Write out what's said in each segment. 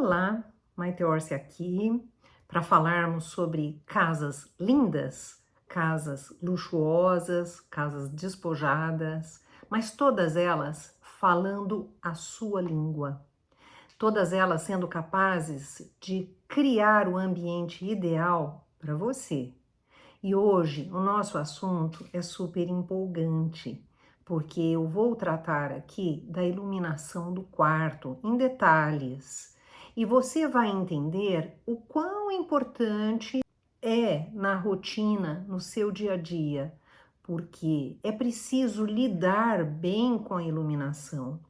Olá, Maite Orsi aqui para falarmos sobre casas lindas, casas luxuosas, casas despojadas, mas todas elas falando a sua língua, todas elas sendo capazes de criar o ambiente ideal para você. E hoje o nosso assunto é super empolgante, porque eu vou tratar aqui da iluminação do quarto em detalhes. E você vai entender o quão importante é na rotina, no seu dia a dia, porque é preciso lidar bem com a iluminação.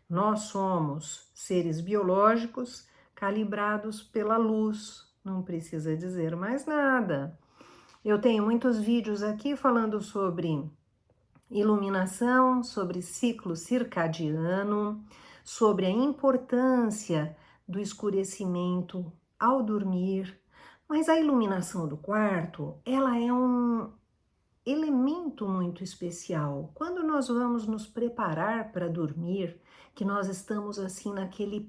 Nós somos seres biológicos calibrados pela luz, não precisa dizer mais nada. Eu tenho muitos vídeos aqui falando sobre iluminação, sobre ciclo circadiano, sobre a importância do escurecimento ao dormir, mas a iluminação do quarto, ela é um elemento muito especial. Quando nós vamos nos preparar para dormir, que nós estamos assim naquele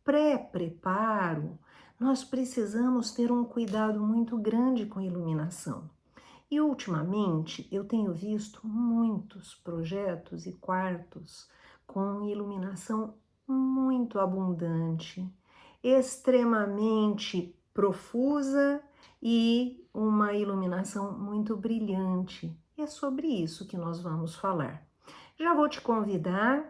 pré-preparo, nós precisamos ter um cuidado muito grande com a iluminação. E ultimamente eu tenho visto muitos projetos e quartos com iluminação muito abundante, extremamente profusa e uma iluminação muito brilhante. E é sobre isso que nós vamos falar. Já vou te convidar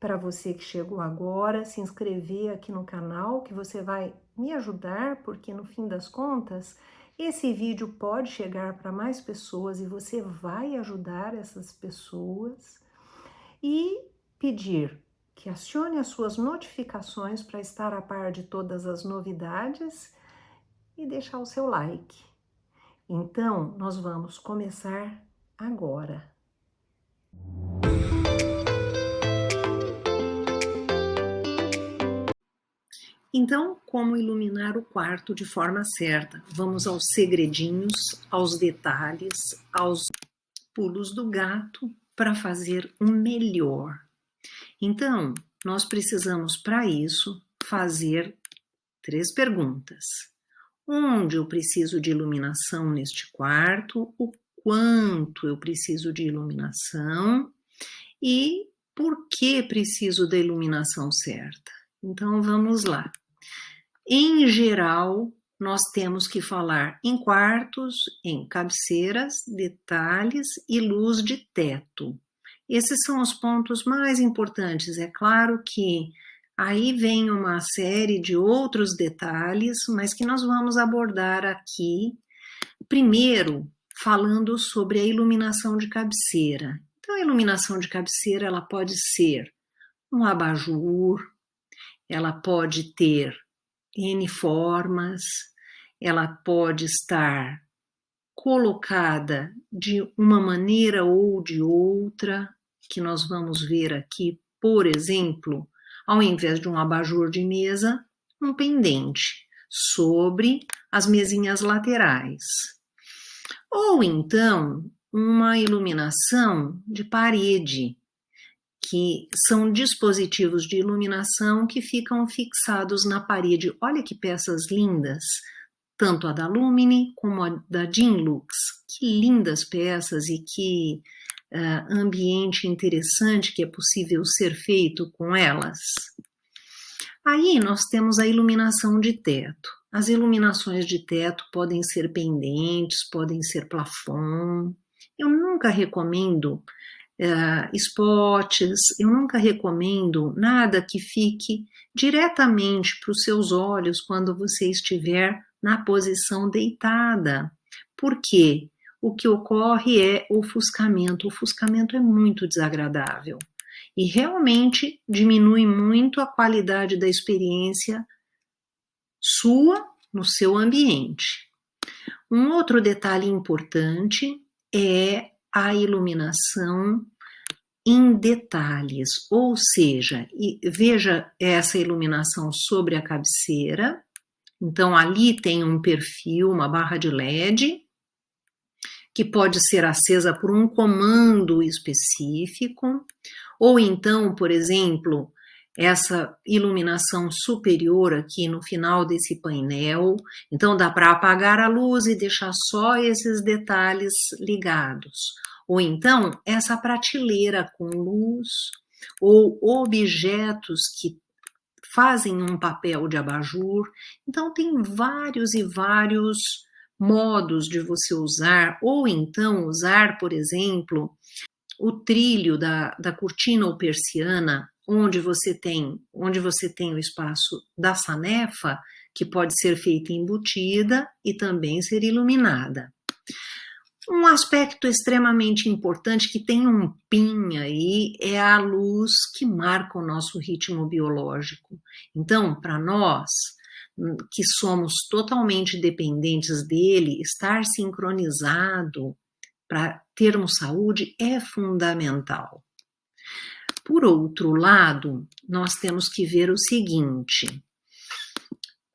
para você que chegou agora, se inscrever aqui no canal, que você vai me ajudar, porque no fim das contas, esse vídeo pode chegar para mais pessoas e você vai ajudar essas pessoas. E pedir que acione as suas notificações para estar a par de todas as novidades e deixar o seu like. Então, nós vamos começar agora. Então, como iluminar o quarto de forma certa? Vamos aos segredinhos, aos detalhes, aos pulos do gato para fazer o melhor. Então, nós precisamos para isso fazer 3 perguntas. Onde eu preciso de iluminação neste quarto? O quanto eu preciso de iluminação? E por que preciso da iluminação certa? Então, vamos lá. Em geral, nós temos que falar em quartos, em cabeceiras, detalhes e luz de teto. Esses são os pontos mais importantes. É claro que aí vem uma série de outros detalhes, mas que nós vamos abordar aqui. Primeiro, falando sobre a iluminação de cabeceira. Então, a iluminação de cabeceira, ela pode ser um abajur, ela pode ter N formas, ela pode estar colocada de uma maneira ou de outra, que nós vamos ver aqui, por exemplo, ao invés de um abajur de mesa, um pendente sobre as mesinhas laterais. Ou então, uma iluminação de parede, que são dispositivos de iluminação que ficam fixados na parede. Olha que peças lindas, tanto a da Lumine como a da Dinlux. Que lindas peças e que ambiente interessante que é possível ser feito com elas. Aí nós temos a iluminação de teto. As iluminações de teto podem ser pendentes, podem ser plafond. Eu nunca recomendo spots, eu nunca recomendo nada que fique diretamente para os seus olhos quando você estiver na posição deitada. Por quê? O que ocorre é ofuscamento. O ofuscamento é muito desagradável e realmente diminui muito a qualidade da experiência sua no seu ambiente. Um outro detalhe importante é a iluminação em detalhes, ou seja, veja essa iluminação sobre a cabeceira. Então, ali tem um perfil, uma barra de LED, que pode ser acesa por um comando específico, ou então, por exemplo, essa iluminação superior aqui no final desse painel. Então dá para apagar a luz e deixar só esses detalhes ligados. Ou então essa prateleira com luz, ou objetos que fazem um papel de abajur. Então tem vários e vários modos de você usar, ou então usar, por exemplo, o trilho da cortina ou persiana, onde você tem o espaço da sanefa, que pode ser feita embutida e também ser iluminada. Um aspecto extremamente importante que tem um PIN aí é a luz que marca o nosso ritmo biológico. Então, para nós, que somos totalmente dependentes dele, estar sincronizado para termos saúde é fundamental. Por outro lado, nós temos que ver o seguinte: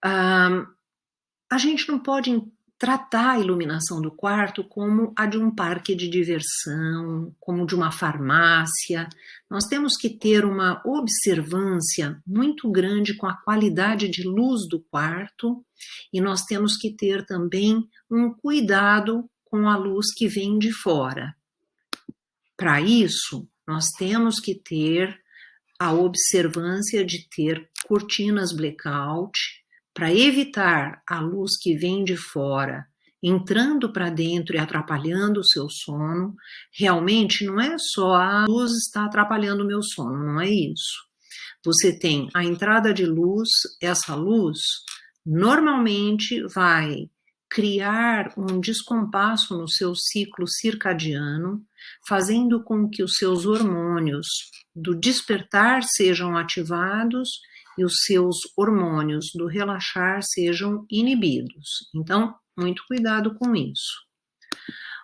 a gente não pode tratar a iluminação do quarto como a de um parque de diversão, como de uma farmácia. Nós temos que ter uma observância muito grande com a qualidade de luz do quarto e nós temos que ter também um cuidado com a luz que vem de fora. Para isso, nós temos que ter a observância de ter cortinas blackout para evitar a luz que vem de fora entrando para dentro e atrapalhando o seu sono. Realmente não é só a luz está atrapalhando o meu sono, não é isso. Você tem a entrada de luz, essa luz normalmente vai criar um descompasso no seu ciclo circadiano, fazendo com que os seus hormônios do despertar sejam ativados e os seus hormônios do relaxar sejam inibidos. Então, muito cuidado com isso.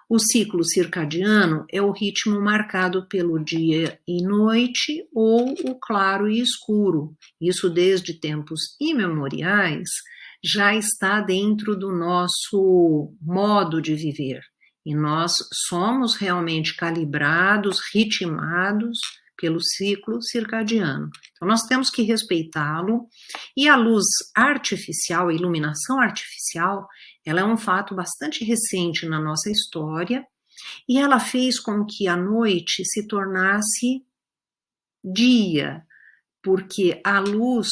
O ciclo circadiano é o ritmo marcado pelo dia e noite ou o claro e escuro. Isso desde tempos imemoriais já está dentro do nosso modo de viver. E nós somos realmente calibrados, ritmados pelo ciclo circadiano. Então, nós temos que respeitá-lo. E a luz artificial, a iluminação artificial, ela é um fato bastante recente na nossa história e ela fez com que a noite se tornasse dia, porque a luz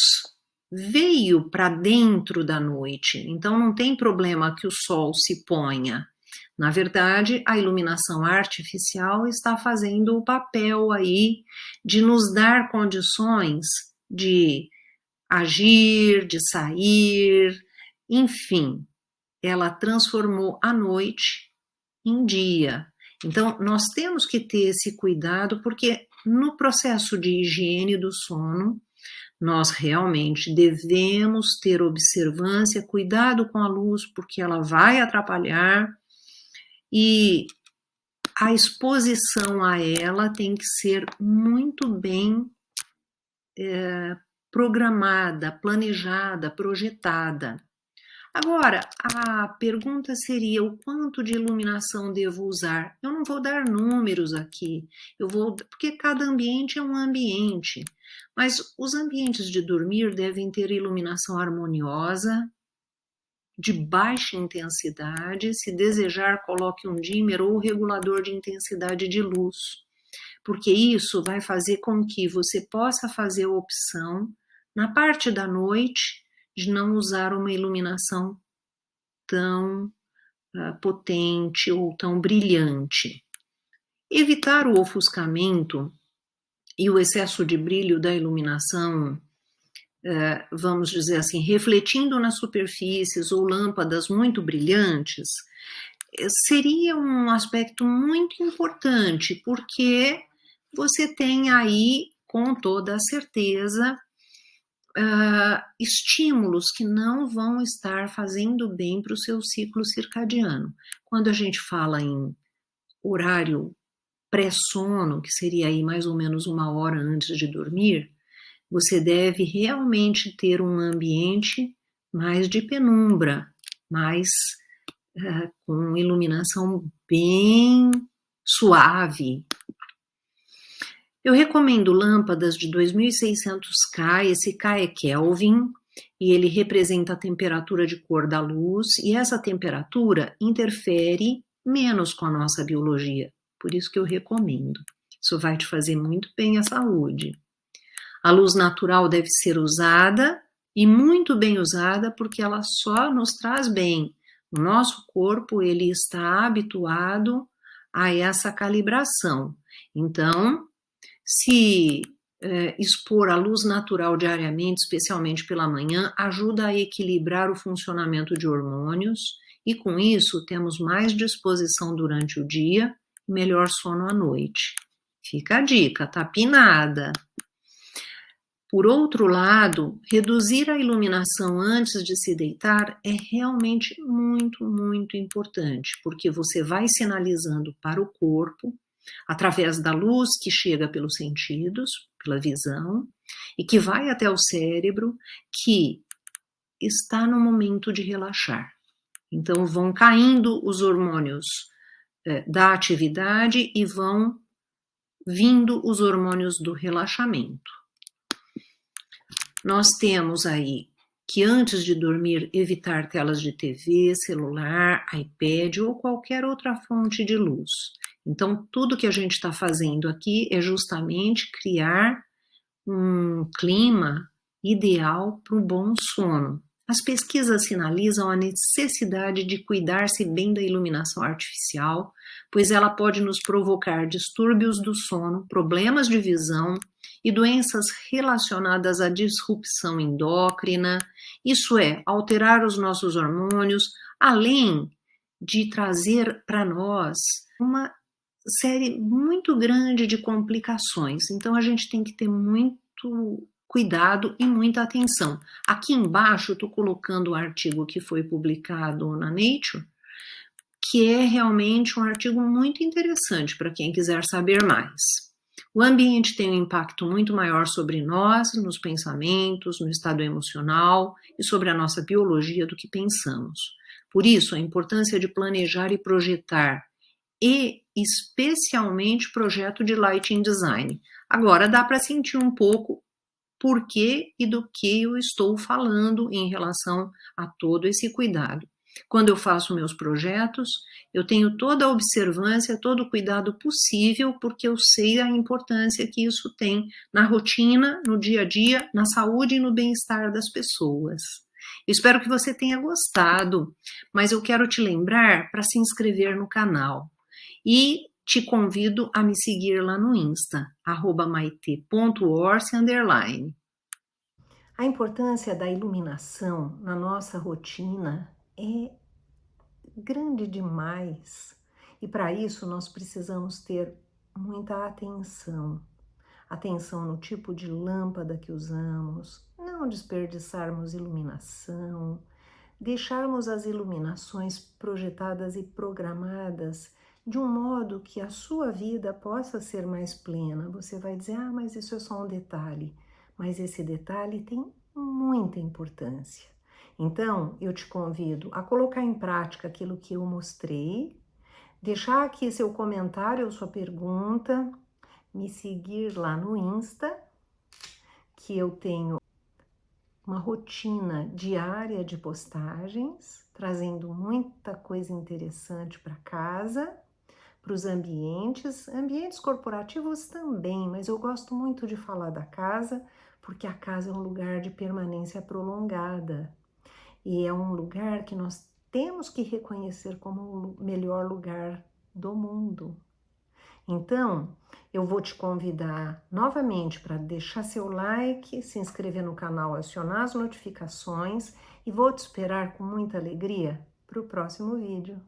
veio para dentro da noite. Então, não tem problema que o sol se ponha. Na verdade, a iluminação artificial está fazendo o papel aí de nos dar condições de agir, de sair, enfim, ela transformou a noite em dia. Então, nós temos que ter esse cuidado, porque no processo de higiene do sono, nós realmente devemos ter observância, cuidado com a luz, porque ela vai atrapalhar, e a exposição a ela tem que ser muito bem programada, planejada, projetada. Agora, a pergunta seria: o quanto de iluminação devo usar? Eu não vou dar números aqui, porque cada ambiente é um ambiente, mas os ambientes de dormir devem ter iluminação harmoniosa, de baixa intensidade. Se desejar, coloque um dimmer ou regulador de intensidade de luz, porque isso vai fazer com que você possa fazer a opção, na parte da noite, de não usar uma iluminação tão potente ou tão brilhante. Evitar o ofuscamento e o excesso de brilho da iluminação, vamos dizer assim, refletindo nas superfícies ou lâmpadas muito brilhantes, seria um aspecto muito importante, porque você tem aí, com toda a certeza, estímulos que não vão estar fazendo bem para o seu ciclo circadiano. Quando a gente fala em horário pré-sono, que seria aí mais ou menos 1 hora antes de dormir, você deve realmente ter um ambiente mais de penumbra, mais com iluminação bem suave. Eu recomendo lâmpadas de 2600K, esse K é Kelvin, e ele representa a temperatura de cor da luz, e essa temperatura interfere menos com a nossa biologia, por isso que eu recomendo. Isso vai te fazer muito bem à saúde. A luz natural deve ser usada, e muito bem usada, porque ela só nos traz bem. O nosso corpo, ele está habituado a essa calibração. Então, se expor à luz natural diariamente, especialmente pela manhã, ajuda a equilibrar o funcionamento de hormônios e, com isso, temos mais disposição durante o dia e melhor sono à noite. Fica a dica, tá pinada. Por outro lado, reduzir a iluminação antes de se deitar é realmente muito, muito importante, porque você vai sinalizando para o corpo, através da luz que chega pelos sentidos, pela visão, e que vai até o cérebro, que está no momento de relaxar. Então, vão caindo os hormônios da atividade e vão vindo os hormônios do relaxamento. Nós temos aí que antes de dormir evitar telas de TV, celular, iPad ou qualquer outra fonte de luz. Então, tudo que a gente está fazendo aqui é justamente criar um clima ideal para um bom sono. As pesquisas sinalizam a necessidade de cuidar-se bem da iluminação artificial, pois ela pode nos provocar distúrbios do sono, problemas de visão e doenças relacionadas à disrupção endócrina, isso é, alterar os nossos hormônios, além de trazer para nós uma série muito grande de complicações. Então a gente tem que ter muito cuidado e muita atenção. Aqui embaixo eu estou colocando o artigo que foi publicado na Nature, que é realmente um artigo muito interessante para quem quiser saber mais. O ambiente tem um impacto muito maior sobre nós, nos pensamentos, no estado emocional e sobre a nossa biologia do que pensamos. Por isso, a importância de planejar e projetar, e especialmente projeto de lighting design. Agora dá para sentir um pouco por que e do que eu estou falando em relação a todo esse cuidado. Quando eu faço meus projetos, eu tenho toda a observância, todo o cuidado possível, porque eu sei a importância que isso tem na rotina, no dia a dia, na saúde e no bem-estar das pessoas. Eu espero que você tenha gostado, mas eu quero te lembrar para se inscrever no canal. E te convido a me seguir lá no Insta, @maite.orse_. A importância da iluminação na nossa rotina é grande demais. E para isso nós precisamos ter muita atenção. Atenção no tipo de lâmpada que usamos, não desperdiçarmos iluminação, deixarmos as iluminações projetadas e programadas de um modo que a sua vida possa ser mais plena. Você vai dizer, mas isso é só um detalhe. Mas esse detalhe tem muita importância. Então, eu te convido a colocar em prática aquilo que eu mostrei, deixar aqui seu comentário ou sua pergunta, me seguir lá no Insta, que eu tenho uma rotina diária de postagens, trazendo muita coisa interessante para casa, para os ambientes corporativos também, mas eu gosto muito de falar da casa, porque a casa é um lugar de permanência prolongada e é um lugar que nós temos que reconhecer como o melhor lugar do mundo. Então, eu vou te convidar novamente para deixar seu like, se inscrever no canal, acionar as notificações e vou te esperar com muita alegria para o próximo vídeo.